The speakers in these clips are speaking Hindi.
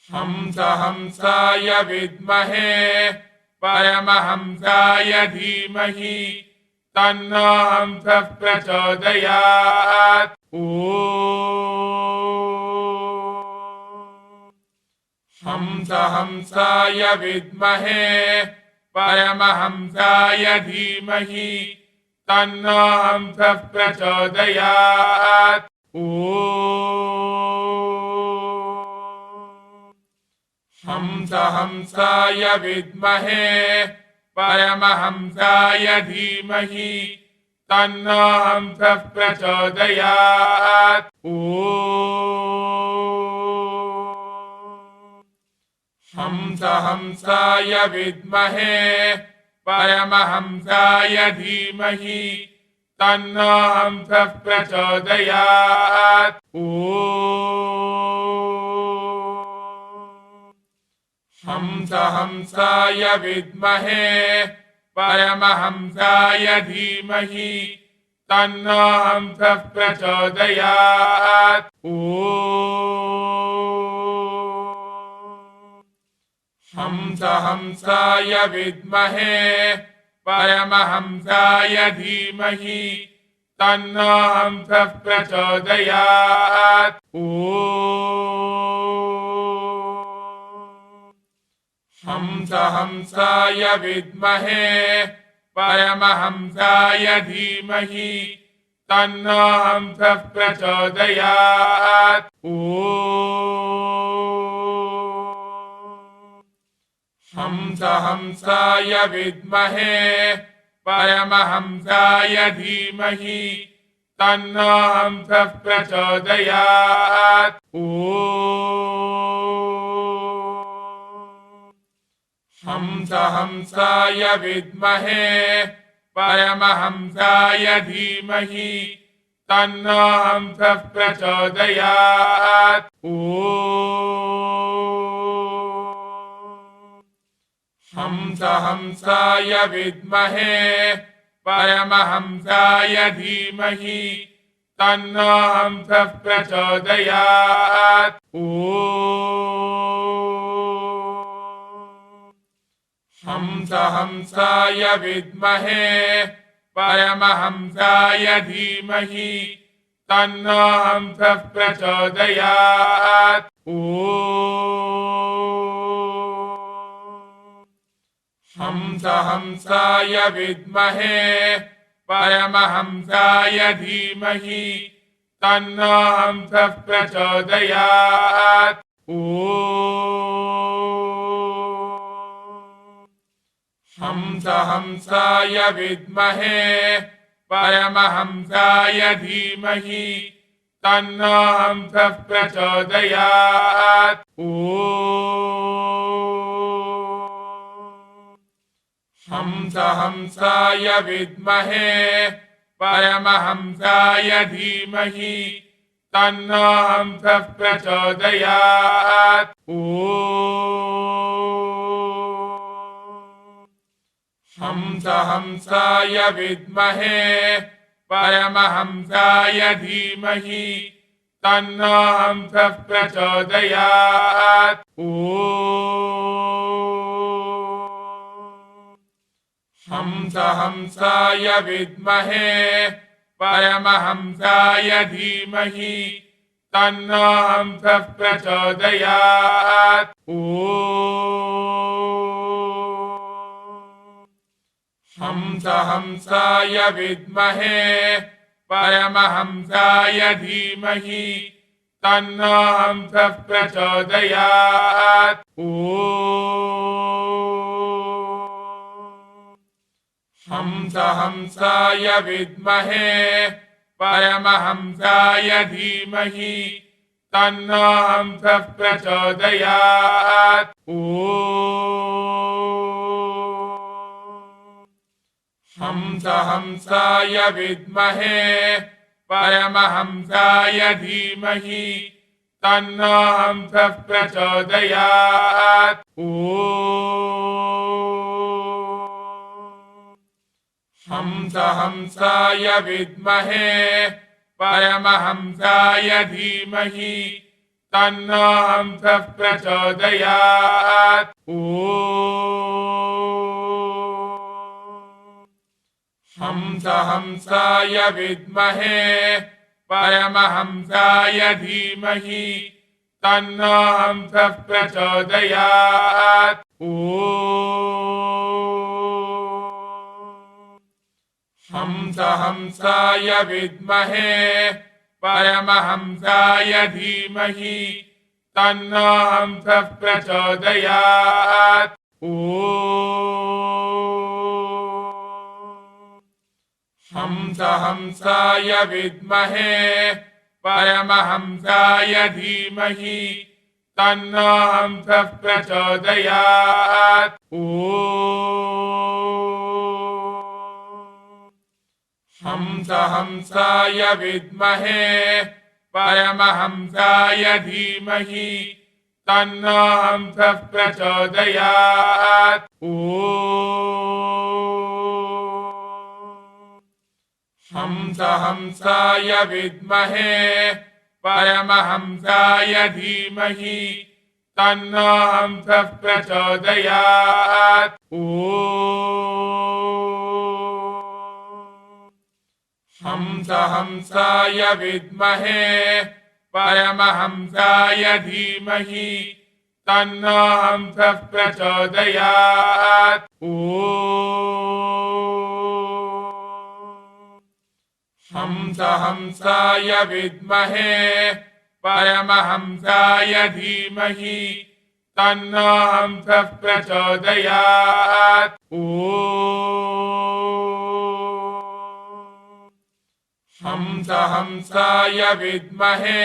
हंस हंसाय विद्महे परमहंसाय धीमहि तन्नो हंसः प्रचोदयात्। हंस हंसाय विद्महे परमहंसाय धीमहि तन्नो हंसः प्रचोदयात्। हंस हंसाय विद्महे परमहंसाय धीमहि तन्नो हंसः प्रचोदयात्। हंस हंसाय विद्महे परमहंसाय धीमहि तन्नो हंसः प्रचोदयात्। हंस हंसाय विद्महे परमहंसाय धीमहि तन्नो हंसः प्रचोदयात्। हंस हंसाय विद्महे परमहंसाय धीमहि तन्नो हंसः प्रचोदयात्। हंस हंसाय विद्महे परमहंसाय धीमहि तन्नो हंसः प्रचोदयात्। हंस हंसाय विद्महे परमहंसाय धीमहि तन्नो हंसः प्रचोदयात्। हंस हंसाय विद्महे परमहंसाय धीमहि तन्नो हंसः प्रचोदयात्। हंस हंसाय विद्महे परमहंसाय धीमहि तन्नो हंसः प्रचोदयात्। हंस हंसाय विद्महे परमहंसाय धीमहि तन्नो हंसः प्रचोदयात्। हंस हंसाय विद्महे परमहंसाय धीमहि तन्नो हंसः प्रचोदयात्। हंस हंसाय विद्महे परमहंसाय धीमहि तन्नो हंसः प्रचोदयात्। हंस हंसाय विद्महे परमहंसाय धीमहि तन्नो हंसः प्रचोदयात्। हंस हंसाय विद्महे परमहंसाय धीमहि तन्नो हंसः प्रचोदयात्। हंस हंसाय विद्महे परमहंसाय धीमहि तन्नो हंसः प्रचोदयात्। हंस हंसाय विद्महे परमहंसाय धीमहि तन्नो हंसः प्रचोदयात्। हंस हंसाय विद्महे परमहंसाय धीमहि तन्नो हंसः प्रचोदयात्। हंस हंसाय विद्महे परमहंसाय धीमहि तन्नो हंसः प्रचोदयात्। हंस हंसाय विद्महे परमहंसाय धीमहि तन्नो हंसः प्रचोदयात्। हंसाय विद्महे परमहंसाय धीमहि तन्नो हंसः प्रचोदयात्। हंसाय विद्महे परमहंसाय धीमहि तन्नो हंसः प्रचोदयात्। हंसाय विद्महे परमहंसाय धीमहि तन्नो हंसः प्रचोदयात्। हंसाय विद्महे परमहंसाय धीमहि तन्नो हंसः प्रचोदयात्। हंसाय विद्महे परमहंसाय धीमहि तन्नो हंसः प्रचोदयात्। हंसाय विद्महे परमहंसाय धीमहि तन्नो हंसः प्रचोदयात्। हंसाय विद्महे परमहंसाय धीमहि तन्नो हंसः प्रचोदयात्। हंसाय विद्महे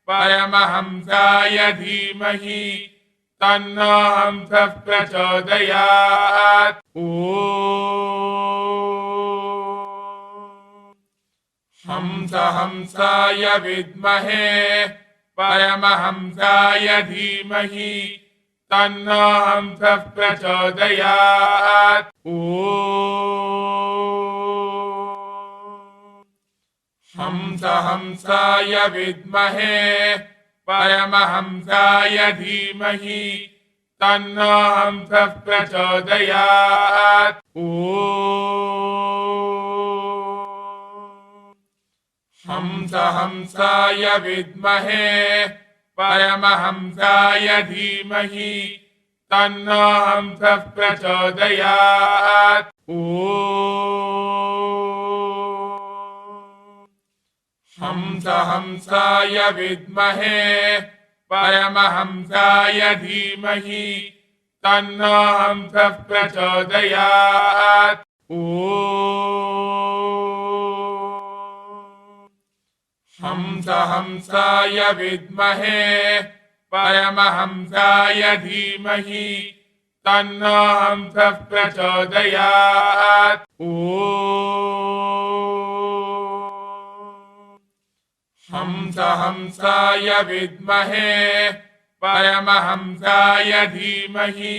परमहंसाय धीमहि तन्नो हंसः प्रचोदयात्। हंसाय विद्महे परमहंसाय धीमहि तन्नो हंसः प्रचोदयात्। हंसाय विद्महे परमहंसाय धीमहि तन्नो हंसः प्रचोदयात्। हंसाय विद्महे परमहंसाय धीमहि तन्नो हंसः प्रचोदयात्। हंसाय विद्महे परमहंसाय धीमहि तन्नो हंसः प्रचोदयात्। हंसाय विद्महे परमहंसाय धीमहि तन्नो हंसः प्रचोदयात्। हंसाय विद्महे परमहंसाय धीमहि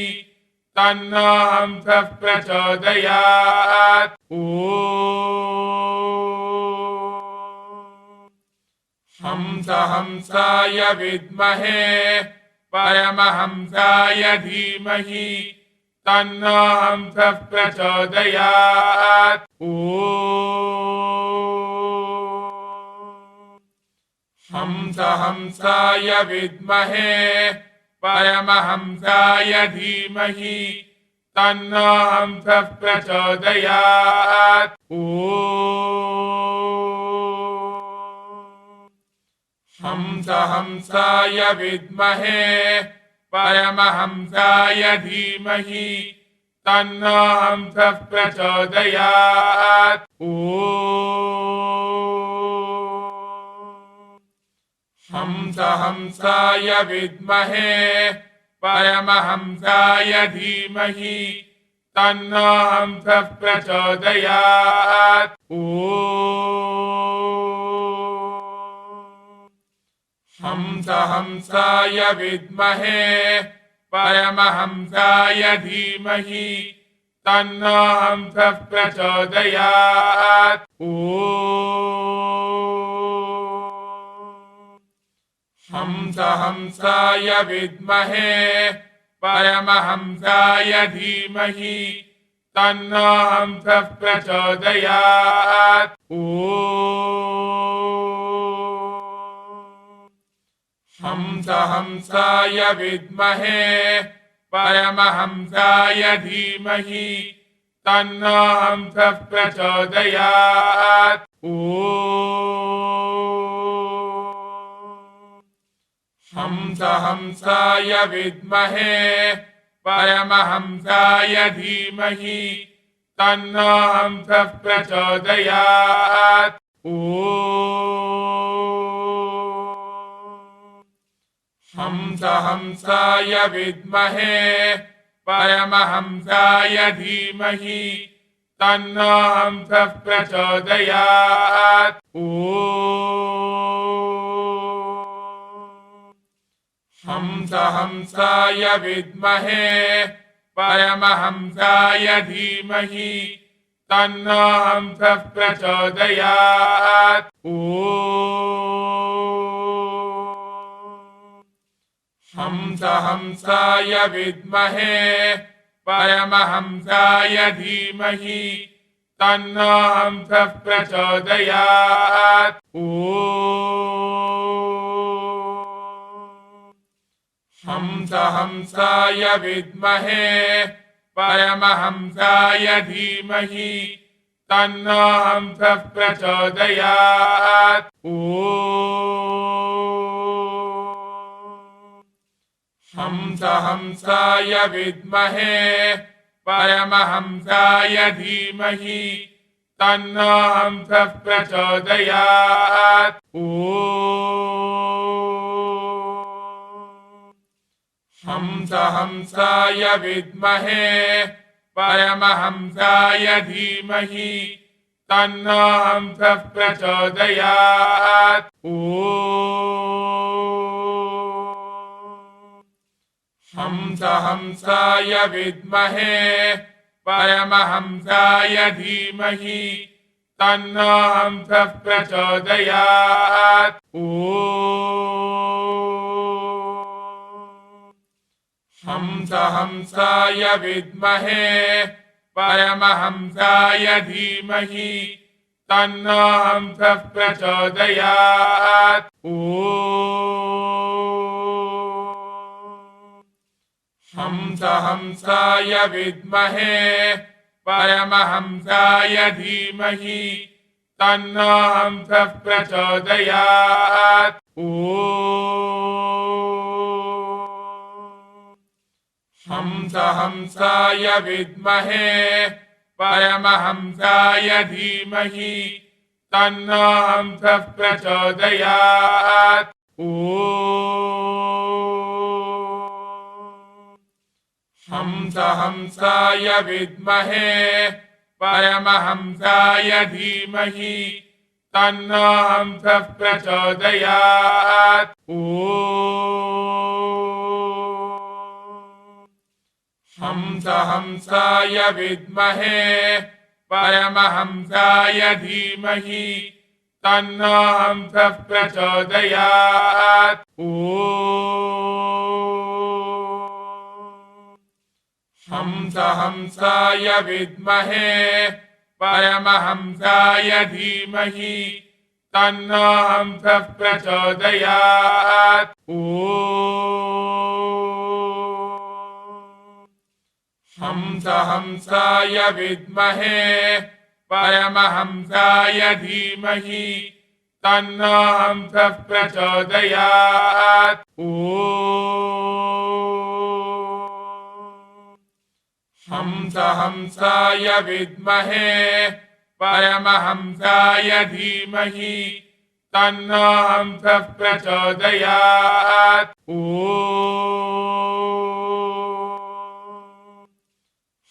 तन्नो हंसः प्रचोदयात्। हंसाय विद्महे परमहंसाय धीमहि तन्नो हंसः प्रचोदयात्। हंसाय विद्महे परमहंसाय धीमहि तन्नो हंसः प्रचोदयात्। हंसाय विद्महे परमहंसाय धीमहि तन्नो हंसः प्रचोदयात्। हंसाय विद्महे परमहंसाय धीमहि तन्नो हंसः प्रचोदयात्। हंसाय विद्महे परमहंसाय धीमहि तन्नो हंसः प्रचोदयात्। हंसहंसाय विद्महे परमहंसाय धीमहि तन्नो हंसः प्रचोदयात्। ॐ हंसहंसाय विद्महे परमहंसाय धीमहि तन्नो हंसः प्रचोदयात्। ॐ हंसहंसाय विद्महे परमहंसाय धीमहि तन्नो हंसः प्रचोदयात्। ॐ हंसहंसाय विद्महे परमहंसाय धीमहि तन्नो हंसः प्रचोदयात्। ॐ हंसहंसाय विद्महे परमहंसाय धीमहि तन्नो हंसः प्रचोदयात्। ॐ हंसहंसाय विद्महे परमहंसाय धीमहि तन्नो हंसः प्रचोदयात्। ॐ हंसहंसाय विद्महे परमहंसाय धीमहि तन्नो हंसः प्रचोदयात्। ॐ हंसहंसाय विद्महे परमहंसाय धीमहि तन्नो हंसः प्रचोदयात्। ॐ हंसहंसाय विद्महे परमहंसाय धीमहि तन्नो हंसः प्रचोदयात्। ॐ हंसहंसाय विद्महे परमहंसाय धीमहि तन्नो हंसः प्रचोदयात्। ॐ हंसहंसाय विद्महे परमहंसाय धीमहि तन्नो हंसः प्रचोदयात्। ॐ हंसहंसाय विद्महे परमहंसाय धीमहि तन्नो हंसः प्रचोदयात्। ॐ हंसहंसाय विद्महे परमहंसाय धीमहि तन्नो हंसः प्रचोदयात्। ॐ हंसहंसाय विद्महे परमहंसाय धीमहि तन्नो हंसः प्रचोदयात्। ॐ हंसहंसाय विद्महे परमहंसाय धीमहि तन्नो हंसः प्रचोदयात्। ॐ हंसहंसाय विद्महे परमहंसाय धीमहि तन्नो हंसः प्रचोदयात्। ॐ हंसहंसाय विद्महे परमहंसाय धीमहि तन्नो हंसः प्रचोदयात्। ॐ हंसहंसाय विद्महे परमहंसाय धीमहि तन्नो हंसः प्रचोदयात्। ॐ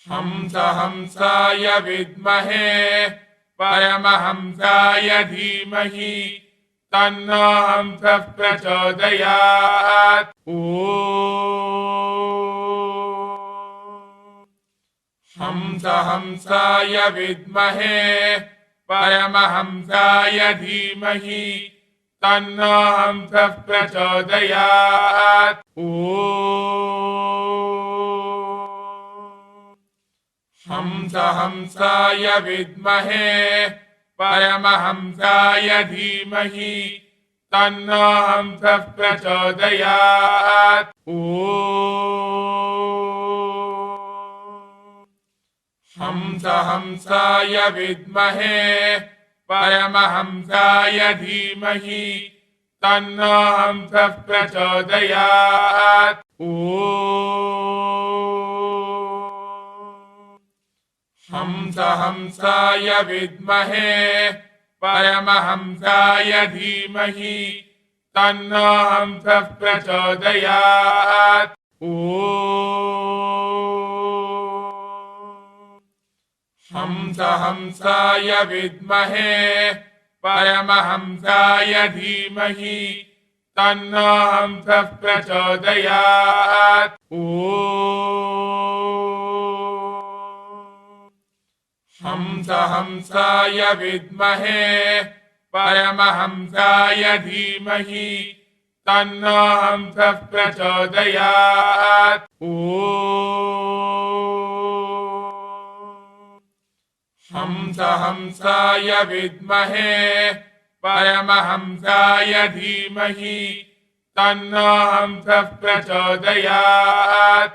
हंसहंसाय विद्महे परमहंसाय धीमहि तन्नो हंसः प्रचोदयात्। ॐ हंसहंसाय विद्महे परमहंसाय धीमहि तन्नो हंसः प्रचोदयात्। ॐ हंसाय विद्महे परमहंसाय धीमहि तन्नो हंसः प्रचोदयात्। ॐ हंसाय विद्महे परमहंसाय धीमहि तन्नो हंसः प्रचोदयात्। ॐ हंसाय विद्महे परमहंसाय धीमहि तन्नो हंसः प्रचोदयात्। ॐ हंसाय विद्महे परमहंसाय धीमहि तन्नो हंसः प्रचोदयात्। ॐ हंसाय विद्महे परमहंसाय धीमहि तन्नो हंसः प्रचोदयात्। ॐ हंसाय विद्महे परमहंसाय धीमहि तन्नो हंसः प्रचोदयात्।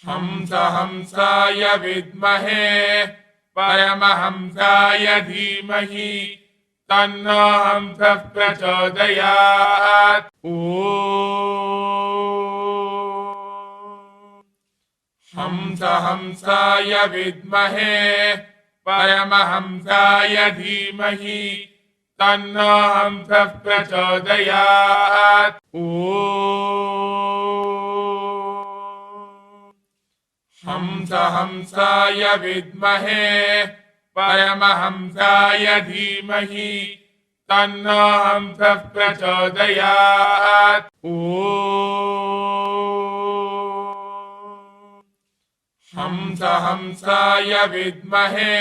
ॐ हंसाय विद्महे परमहंसाय धीमहि तन्नो हंसः प्रचोदयात्। ॐ हंसाय विद्महे परमहंसाय धीमहि तन्नो हंसः प्रचोदयात्। ॐ हंसाय विद्महे परमहंसाय धीमहि तन्नो हंसः प्रचोदयात्। ॐ हंसाय विद्महे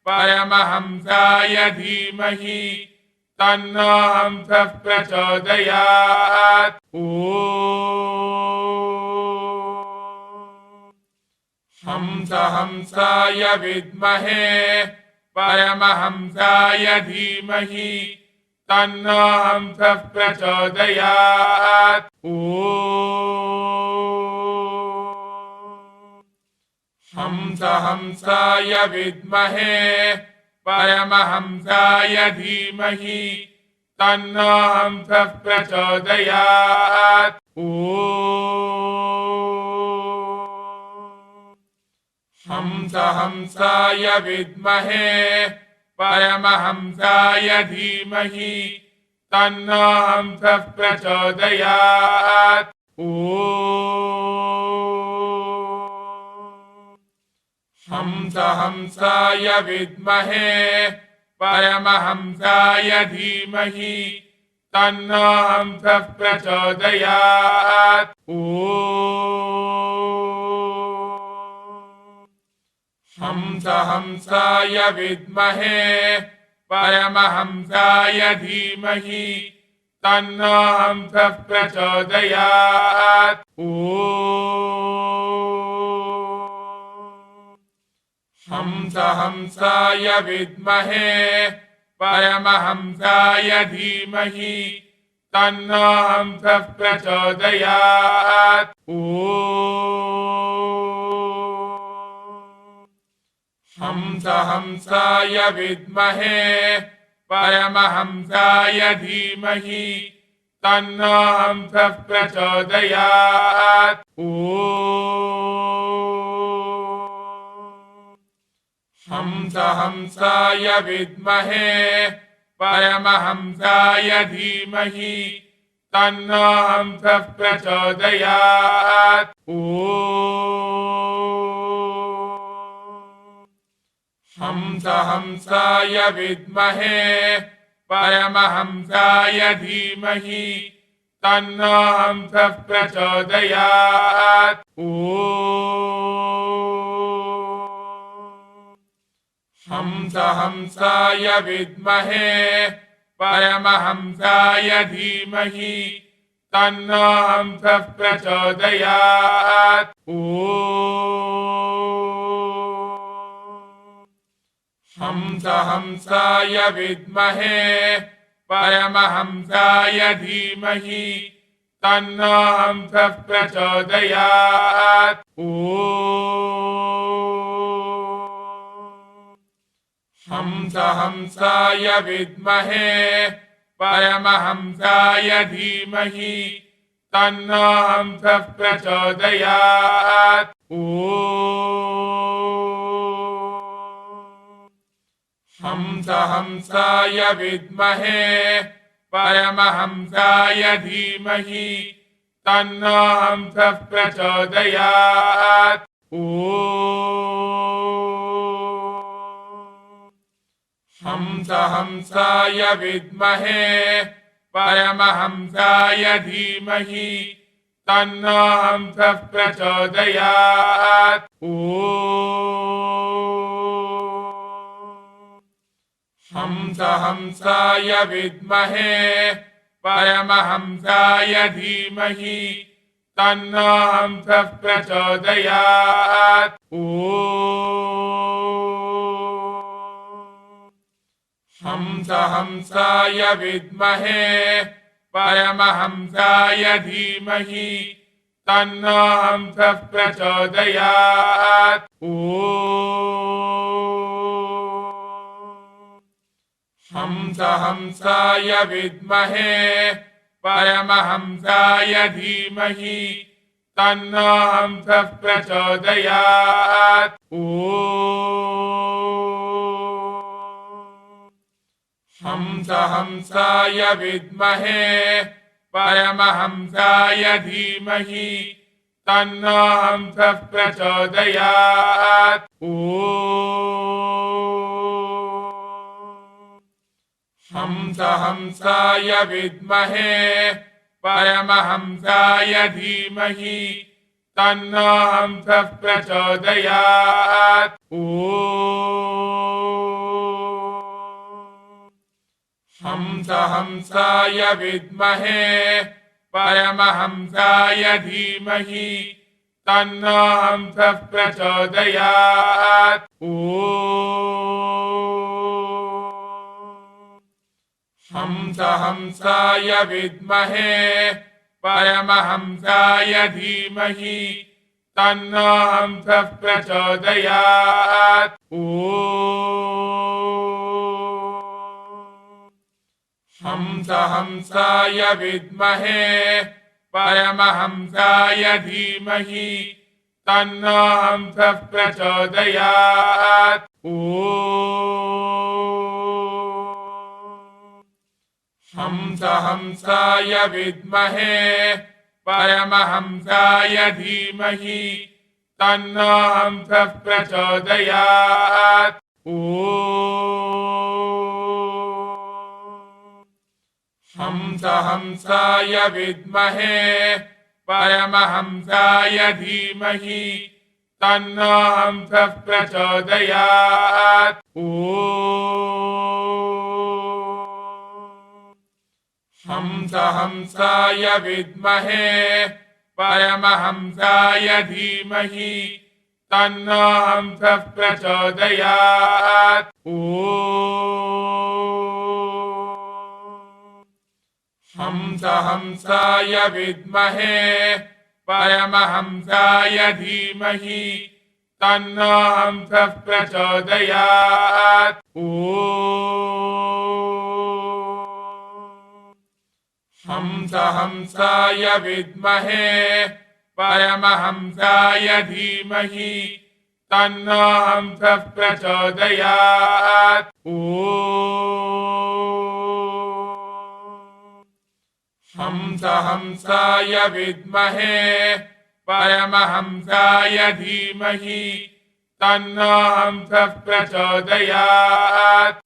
परमहंसाय धीमहि तन्नो हंसः प्रचोदयात्। ॐ हंसाय विद्महे परमहंसाय धीमहि तन्नो हंसः प्रचोदयात्। ॐ हंसाय विद्महे परमहंसाय धीमहि तन्नो हंसः प्रचोदयात्। ॐ हंसाय विद्महे परमहंसाय धीमहि तन्नो हंसः प्रचोदयात्। ॐ हंसाय विद्महे परमहंसाय धीमहि तन्नो हंसः प्रचोदयात्। ॐ हंसाय विद्महे परमहंसाय धीमहि तन्नो हंसः प्रचोदयात्। ॐ हंसाय विद्महे परमहंसाय धीमहि तन्नो हंसः प्रचोदयात्। ॐ हंसाय विद्महे परमहंसाय धीमहि तन्नो हंसः प्रचोदयात्। ॐ हंसाय विद्महे परमहंसाय धीमहि तन्नो हंसः प्रचोदयात्। ॐ हंसाय विद्महे परमहंसाय धीमहि तन्नो हंसः प्रचोदयात्। ॐ हंसहंसाय विद्महे परमहंसाय धीमहि तन्नो हंसः प्रचोदयात्। हंसहंसाय विद्महे परमहंसाय धीमहि तन्नो हंसः प्रचोदयात्। हंसहंसाय विद्महे परमहंसाय धीमहि तन्नो हंसः प्रचोदयात्। हंसहंसाय विद्महे परमहंसाय धीमहि तन्नो हंसः प्रचोदयात्। हंसहंसाय विद्महे परमहंसाय धीमहि तन्नो हंसः प्रचोदयात्। हंसहंसाय विद्महे परमहंसाय धीमहि तन्नो हंसः प्रचोदयात्। हंसहंसाय विद्महे परमहंसाय धीमहि तन्नो हंसः प्रचोदयात्। हंसहंसाय विद्महे परमहंसाय धीमहि तन्नो हंसः प्रचोदयात्। हंसहंसाय विद्महे परमहंसाय धीमहि तन्नो हंसः प्रचोदयात्। हंसहंसाय विद्महे परमहंसाय धीमहि तन्नो हंसः प्रचोदयात्। हंसहंसाय विद्महे परमहंसाय धीमहि तन्नो हंसः प्रचोदयात्। हंसहंसाय विद्महे परमहंसाय धीमहि तन्नो हंसः प्रचोदयात्। हंसहंसाय विद्महे परमहंसाय धीमहि तन्नो हंसः प्रचोदयात्। हंसहंसाय विद्महे परमहंसाय धीमहि तन्नो हंसः प्रचोदयात्। हंसहंसाय विद्महे परमहंसाय धीमहि तन्नो हंसः प्रचोदयात्। हंसहंसाय विद्महे परमहंसाय धीमहि तन्नो हंसः प्रचोदयात्। हंसहंसाय विद्महे परमहंसाय धीमहि तन्नो हंसः प्रचोदयात्। हंसहंसाय विद्महे परमहंसाय धीमहि तन्नो हंसः प्रचोदयात्। हंसहंसाय विद्महे परमहंसाय धीमहि तन्नो हंसः प्रचोदयात्।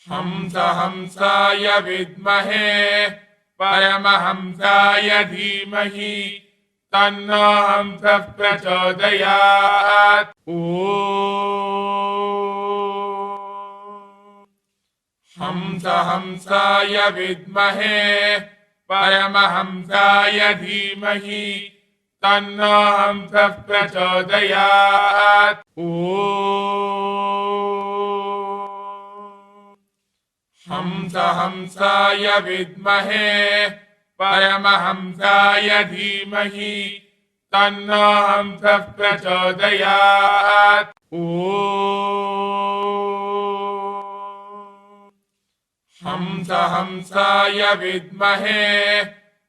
हंसहंसाय विद्महे परमहंसाय धीमहि तन्नो हंसः प्रचोदयात्। ॐ हंसाय विद्महे परमहंसाय धीमहि तन्नो हंसः प्रचोदयात्। ॐ हंसाय विद्महे परमहंसाय धीमहि तन्नो हंसः प्रचोदयात्। ॐ हंसाय विद्महे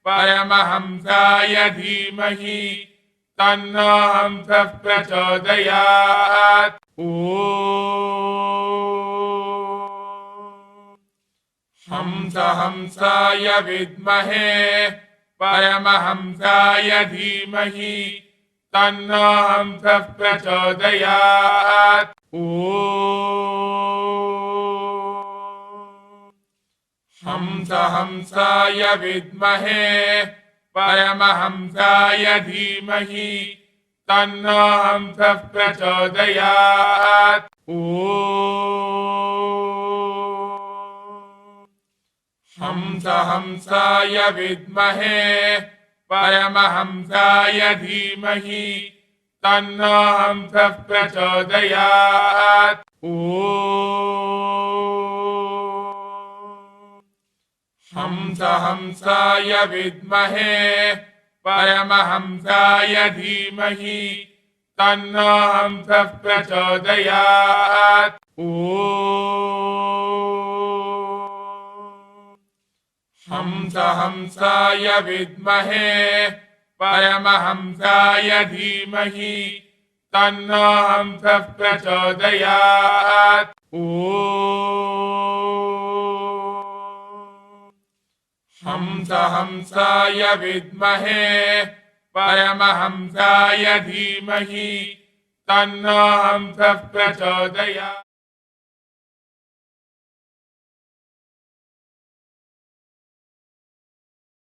परमहंसाय धीमहि तन्नो हंसः प्रचोदयात्। ॐ हंसाय विद्महे परमहंसाय धीमहि तन्नो हंसः प्रचोदयात्। ॐ हंसाय विद्महे परमहंसाय धीमहि तन्नो हंसः प्रचोदयात्। ॐ हंसाय विद्महे परमहंसाय धीमहि तन्नो हंसः प्रचोदयात्। ॐ हंसाय विद्महे परमहंसाय धीमहि तन्नो हंसः प्रचोदयात्। ॐ हंसाय विद्महे परमहंसाय धीमहि तन्नो हंसः प्रचोदयात्। ॐ हंसाय विद्महे परमहंसाय धीमहि तन्नो हंसः प्रचोदयात्।